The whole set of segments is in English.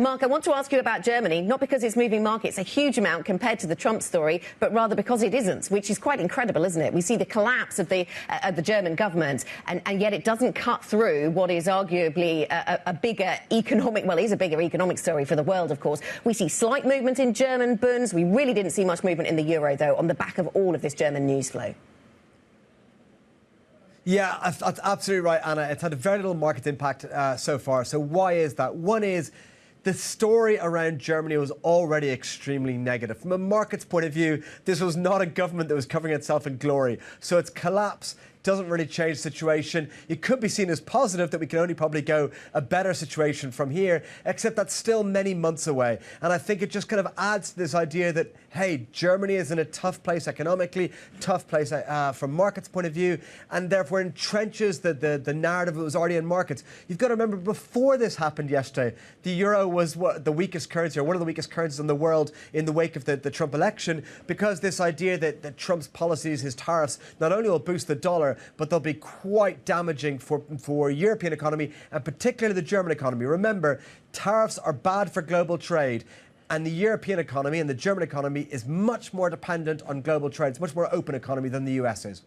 Mark, I want to ask you about Germany, not because it's moving markets a huge amount compared to the Trump story, but rather because it isn't, which is quite incredible, isn't it? We see the collapse of the German government, and yet it doesn't cut through what is arguably a bigger economic, well, it is a bigger economic story for the world, of course. We see slight movement in German bunds. We really didn't see much movement in the euro, though, on the back of all of this German news flow. Yeah, that's absolutely right, Anna. It's had a very little market impact so far. So why is that? One is the story around Germany was already extremely negative. From a market's point of view, this was not a government that was covering itself in glory. So its collapse doesn't really change the situation. It could be seen as positive that we can only probably go a better situation from here, except that's still many months away. And I think it just kind of adds to this idea that, hey, Germany is in a tough place economically, tough place from markets' point of view, and therefore entrenches the narrative that was already in markets. You've got to remember, before this happened yesterday, the euro was the weakest currency, or one of the weakest currencies in the world in the wake of the Trump election, because this idea that Trump's policies, his tariffs, not only will boost the dollar, but they'll be quite damaging for European economy and particularly the German economy. Remember, tariffs are bad for global trade, and the European economy and the German economy is much more dependent on global trade. It's a much more open economy than the US is.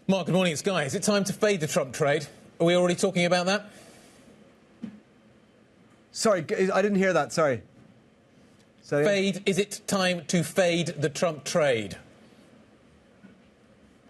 Mark, good morning. It's Guy. Is it time to fade the Trump trade? Are we already talking about that? Sorry, I didn't hear that. Sorry. Fade. Is it time to fade the Trump trade?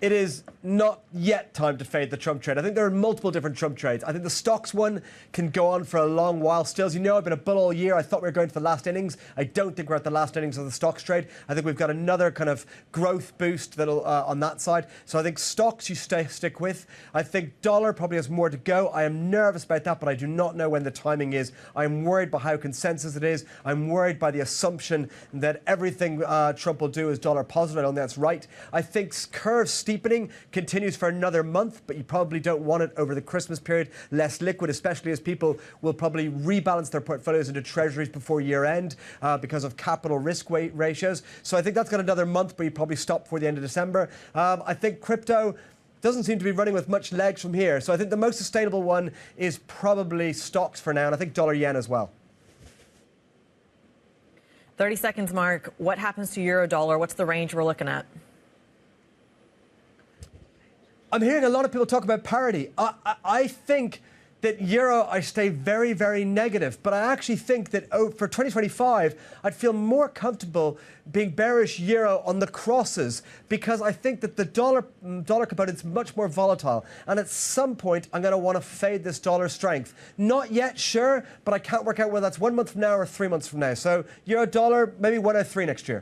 It is not yet time to fade the Trump trade. I think there are multiple different Trump trades. I think the stocks one can go on for a long while still. As you know, I've been a bull all year. I thought we were going to the last innings. I don't think we're at the last innings of the stocks trade. I think we've got another kind of growth boost that'll on that side. So I think stocks you stick with. I think dollar probably has more to go. I am nervous about that, but I do not know when the timing is. I'm worried by how consensus it is. I'm worried by the assumption that everything Trump will do is dollar positive. I don't think that's right. I think curve steepening continues for another month, but you probably don't want it over the Christmas period. Less liquid, especially as people will probably rebalance their portfolios into treasuries before year end because of capital risk weight ratios. So I think that's got another month, but you probably stop before the end of December. I think crypto doesn't seem to be running with much legs from here. So I think the most sustainable one is probably stocks for now, and I think dollar yen as well. 30 seconds, Mark. What happens to euro dollar? What's the range we're looking at? I'm hearing a lot of people talk about parity. I think that euro, I stay very, very negative. But I actually think that for 2025, I'd feel more comfortable being bearish euro on the crosses, because I think that the dollar component is much more volatile. And at some point, I'm going to want to fade this dollar strength. Not yet sure, but I can't work out whether that's 1 month from now or 3 months from now. So euro dollar, maybe 103 next year.